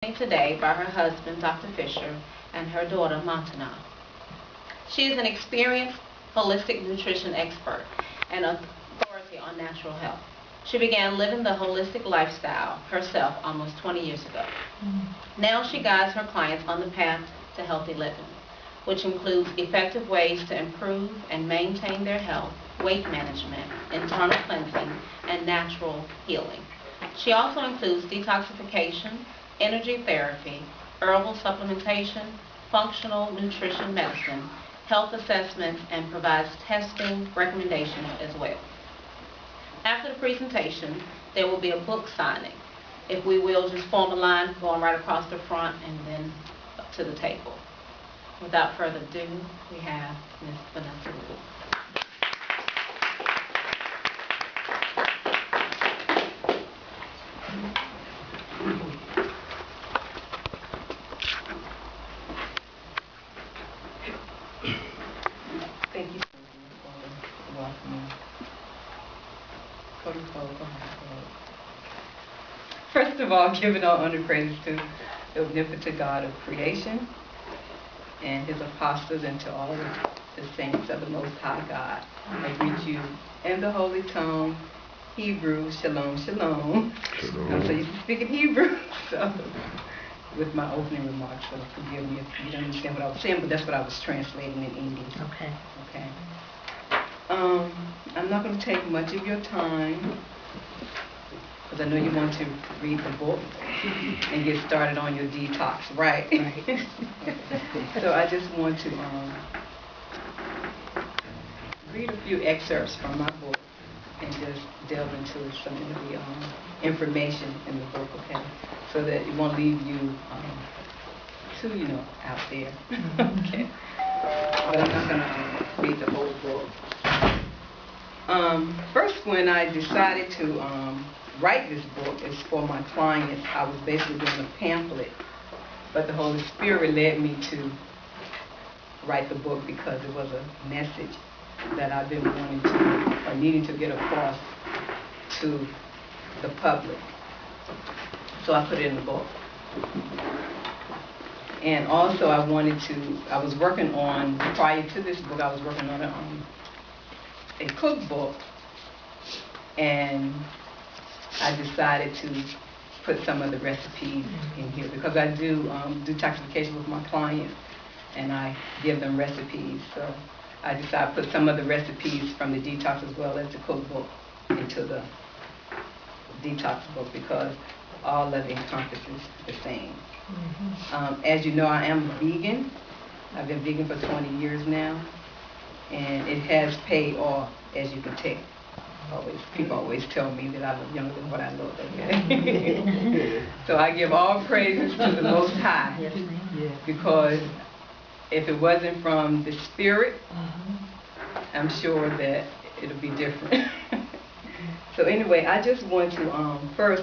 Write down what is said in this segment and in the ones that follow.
Today by her husband, Dr. Fisher, and her daughter, Montana. She is an experienced holistic nutrition expert and authority on natural health. She began living the holistic lifestyle herself almost 20 years ago. Now she guides her clients on the path to healthy living, which includes effective ways to improve and maintain their health, weight management, internal cleansing, and natural healing. She also includes detoxification, energy therapy, herbal supplementation, functional nutrition medicine, health assessments, and provides testing recommendations as well. After the presentation, there will be a book signing. If we will just form a line going right across the front and then up to the table. Without further ado, we have Ms. Vanessa Wu. Thank you for welcoming. First of all, giving all honor and praises to the omnipotent God of creation and his apostles and to all of the saints of the Most High God. I greet you in the holy tongue, Hebrew, shalom, shalom. I'm so used to speaking Hebrew, so with my opening remarks, so forgive me if you don't understand what I was saying, but that's what I was translating in English. Okay. Okay. I'm not going to take much of your time because I know you want to read the book and get started on your detox, right? Right. So I just want to read a few excerpts from my book and just delve into some of the information in the book, okay? So that it won't leave you too, out there, okay? But I'm not going to read the whole book. First, when I decided to write this book, it's for my clients. I was basically doing a pamphlet, but the Holy Spirit led me to write the book because it was a message that I've been wanting to, or needing to get across to the public. So I put it in the book. And also I was working on, prior to this book, I was working on a cookbook, and I decided to put some of the recipes in here because I do detoxification with my clients and I give them recipes. So I decided to put some of the recipes from the detox as well as the cookbook into the detox book because all of it encompasses the same. As you know, I am vegan. I've been vegan for 20 years now, and it has paid off, as you can tell. People always tell me that I look younger than what I look, okay? So I give all praises to the Most High, because if it wasn't from the Spirit, I'm sure that it'll be different. So anyway, I just want to, first,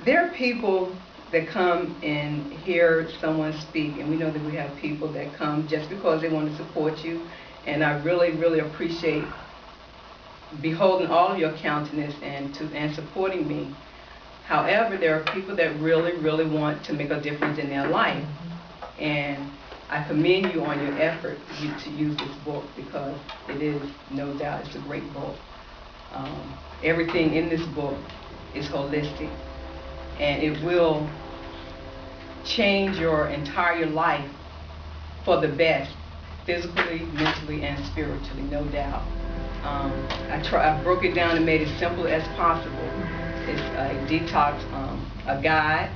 there are people that come and hear someone speak, and we know that we have people that come just because they want to support you, and I really, really appreciate beholding all of your countenance and supporting me. However, there are people that really, really want to make a difference in their life, and I commend you on your effort to use this book because it is, no doubt, it's a great book. Everything in this book is holistic, and it will change your entire life for the best, physically, mentally, and spiritually, no doubt. I broke it down and made it simple as possible. It's a detox, a guide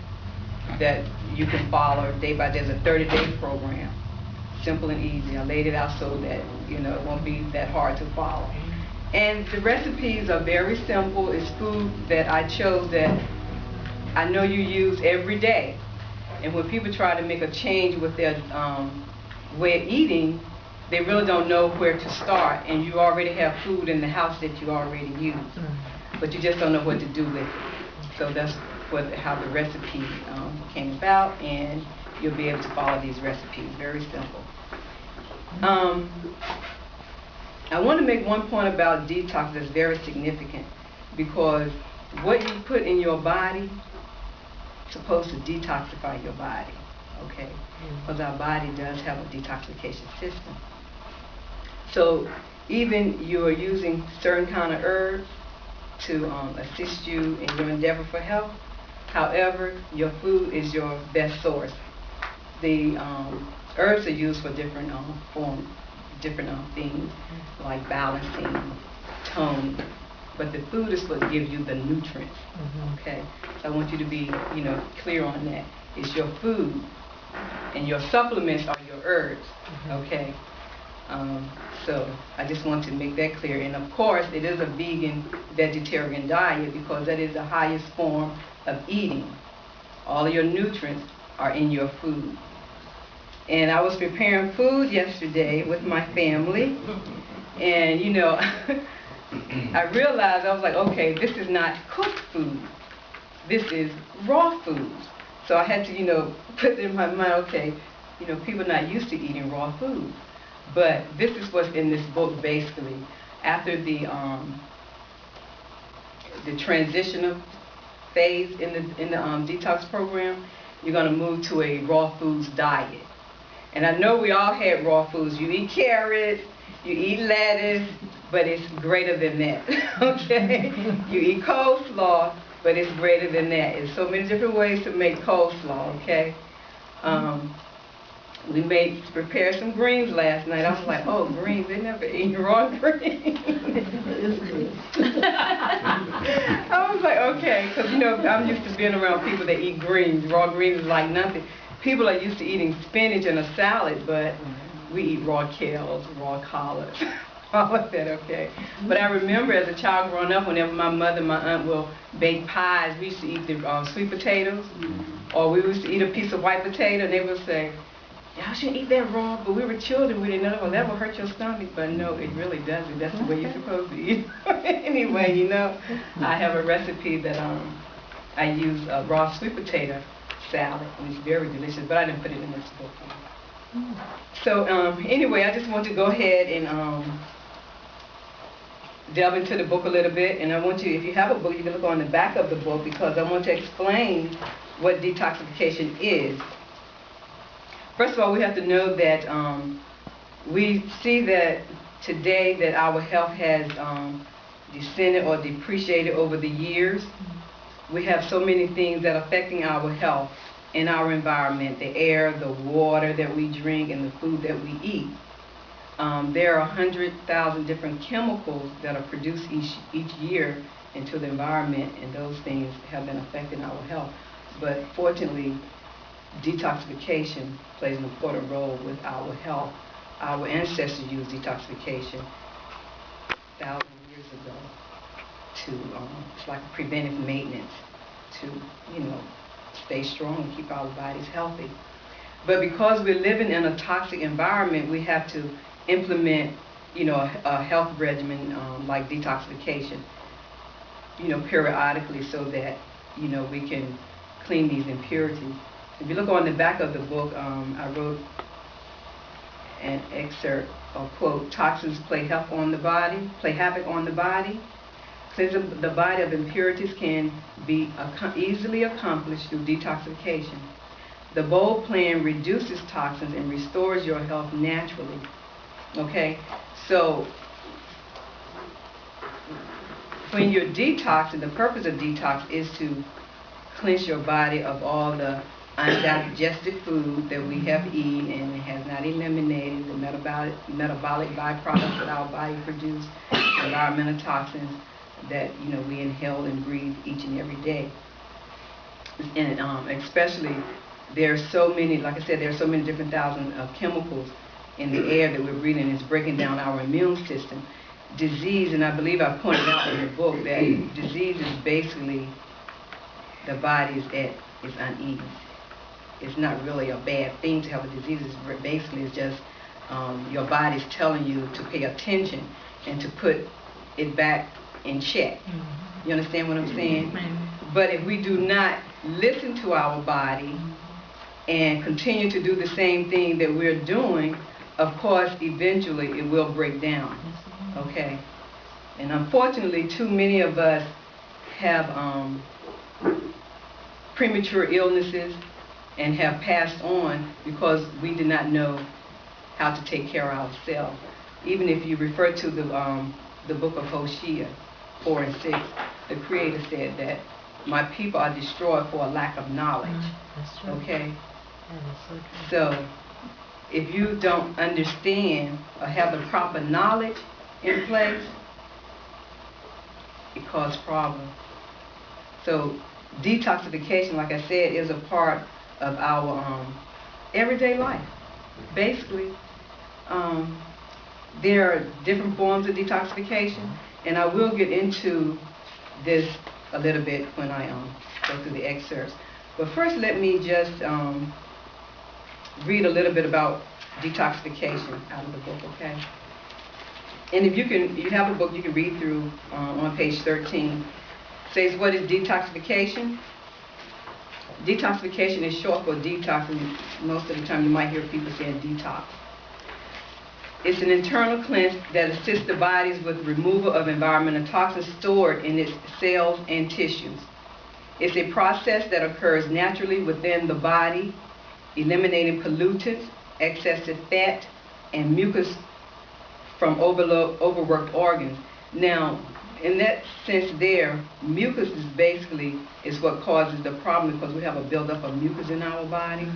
that you can follow day by day. It's a 30-day program, simple and easy. I laid it out so that it won't be that hard to follow. And the recipes are very simple. It's food that I chose that I know you use every day. And when people try to make a change with their way of eating, they really don't know where to start, and you already have food in the house that you already use, but you just don't know what to do with it. So that's how the recipe came about, and you'll be able to follow these recipes. Very simple. I want to make one point about detox that's very significant, because what you put in your body supposed to detoxify your body, okay? Because our body does have a detoxification system. So even you are using certain kind of herbs to assist you in your endeavor for health. However, your food is your best source. The herbs are used for different different things like balancing, tone, but the food is what gives you the nutrients. Okay, so I want you to be, clear on that. It's your food, and your supplements are your herbs. Okay. So I just want to make that clear. And of course, it is a vegan, vegetarian diet because that is the highest form of eating. All of your nutrients are in your food. And I was preparing food yesterday with my family, and I realized, I was like, okay, this is not cooked food. This is raw food. So I had to, put it in my mind, okay, people are not used to eating raw food. But this is what's in this book basically. After the transitional phase in the detox program, you're going to move to a raw foods diet. And I know we all had raw foods. You eat carrots, you eat lettuce, but it's greater than that. Okay? You eat coleslaw, but it's greater than that. There's so many different ways to make coleslaw. Okay? We prepared some greens last night. I was like, oh, greens, they never eat raw greens. I was like, okay, because I'm used to being around people that eat greens. Raw greens is like nothing. People are used to eating spinach and a salad, but we eat raw kales, raw collards, all of that, okay? But I remember as a child growing up, whenever my mother and my aunt will bake pies, we used to eat the sweet potatoes, or we used to eat a piece of white potato, and they would say, y'all shouldn't eat that raw, but we were children, we didn't know, well, that will hurt your stomach. But no, it really doesn't. That's the way you're supposed to eat. Anyway, I have a recipe that I use raw sweet potato salad, and it's very delicious, but I didn't put it in this book. So anyway, I just want to go ahead and delve into the book a little bit, and I want you, if you have a book, you can look on the back of the book, because I want to explain what detoxification is. First of all, we have to know that we see that today that our health has descended or depreciated over the years. We have so many things that are affecting our health in our environment, the air, the water that we drink, and the food that we eat. There are 100,000 different chemicals that are produced each year into the environment, and those things have been affecting our health. But fortunately, detoxification plays an important role with our health. Our ancestors used detoxification thousands of years ago it's like a preventive maintenance to, stay strong and keep our bodies healthy. But because we're living in a toxic environment, we have to implement, a health regimen like detoxification, periodically, so that, we can clean these impurities. If you look on the back of the book, I wrote an excerpt, or quote, toxins play havoc on the body. Cleansing the body of impurities can be easily accomplished through detoxification. The bold plan reduces toxins and restores your health naturally. Okay? So, when you're detoxing, the purpose of detox is to cleanse your body of all the undigested food that we have eaten and it has not eliminated, the metabolic byproducts that our body produce, environmental toxins that we inhale and breathe each and every day. And especially there's so many, like I said, there's so many different thousands of chemicals in the air that we're breathing. It's breaking down our immune system. Disease, and I believe I pointed out in the book that disease is basically the body is uneven. It's not really a bad thing to have a disease. It's just your body's telling you to pay attention and to put it back in check. You understand what I'm saying? But if we do not listen to our body and continue to do the same thing that we're doing, of course, eventually it will break down. Okay? And unfortunately, too many of us have premature illnesses and have passed on because we did not know how to take care of ourselves. Even if you refer to the book of Hosea 4 and 6, the Creator said that my people are destroyed for a lack of knowledge. That's true. Okay? That is so true. So, if you don't understand or have the proper knowledge in place, it causes problems. So, detoxification, like I said, is a part of our everyday life. Basically, there are different forms of detoxification, and I will get into this a little bit when I go through the excerpts. But first, let me just read a little bit about detoxification out of the book, okay? And if you have a book you can read through on page 13. Says, what is detoxification? Detoxification is short for detox, and most of the time you might hear people saying detox. It's an internal cleanse that assists the bodies with removal of environmental toxins stored in its cells and tissues. It's a process that occurs naturally within the body, eliminating pollutants, excessive fat, and mucus from overworked organs. Now, in that sense there, mucus is basically what causes the problem, because we have a buildup of mucus in our body.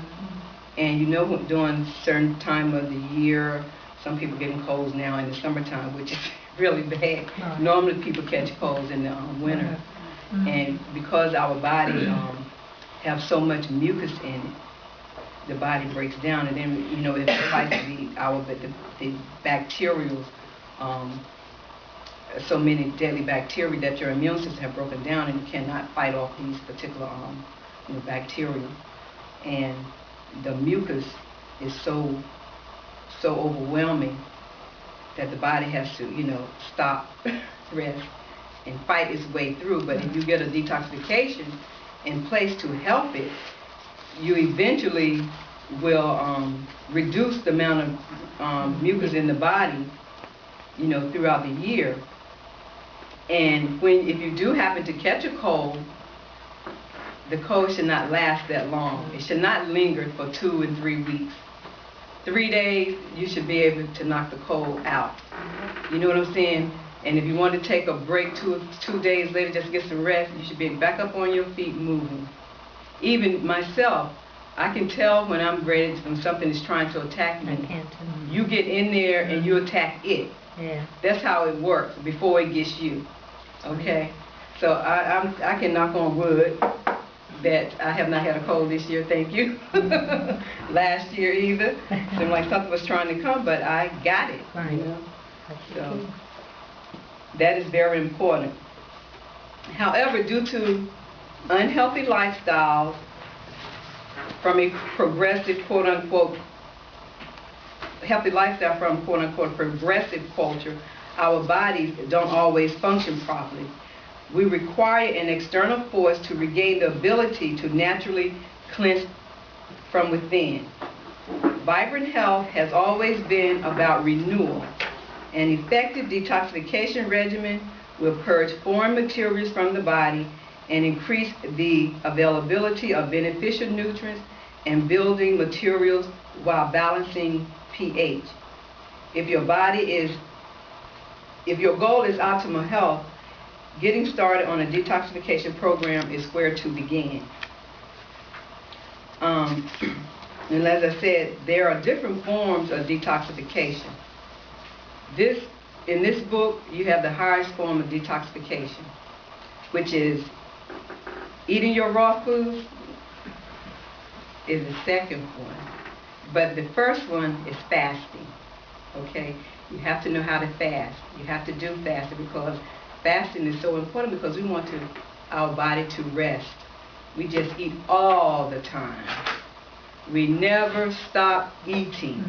And you know, during certain time of the year, some people getting colds now in the summertime, which is really bad. Right. Normally people catch colds in the winter. And because our body have so much mucus in it, the body breaks down, and then, you know, it fights the bacterial, so many deadly bacteria that your immune system have broken down, and you cannot fight off these particular bacteria. And the mucus is so overwhelming that the body has to, stop, rest, and fight its way through. But if you get a detoxification in place to help it, you eventually will reduce the amount of mucus in the body, throughout the year. And if you do happen to catch a cold, the cold should not last that long. It should not linger for 2 and 3 weeks. 3 days, you should be able to knock the cold out. You know what I'm saying? And if you want to take a break 2 days later, just get some rest, you should be back up on your feet moving. Even myself, I can tell when I'm ready, when something is trying to attack me. I can't. You get in there and you attack it. Yeah. That's how it works before it gets you. Okay? So I can knock on wood that I have not had a cold this year, thank you. Last year either. Seemed like something was trying to come, but I got it. Right. So that is very important. However, due to unhealthy lifestyles from a progressive, quote-unquote, healthy lifestyle from, quote-unquote, progressive culture, our bodies don't always function properly. We require an external force to regain the ability to naturally cleanse from within. Vibrant health has always been about renewal. An effective detoxification regimen will purge foreign materials from the body and increase the availability of beneficial nutrients and building materials while balancing pH. If your goal is optimal health, getting started on a detoxification program is where to begin. And as I said, there are different forms of detoxification. In this book, you have the highest form of detoxification, which is eating your raw foods is the second one. But the first one is fasting. Okay? You have to know how to fast. You have to do fasting, because fasting is so important, because we want our body to rest. We just eat all the time. We never stop eating.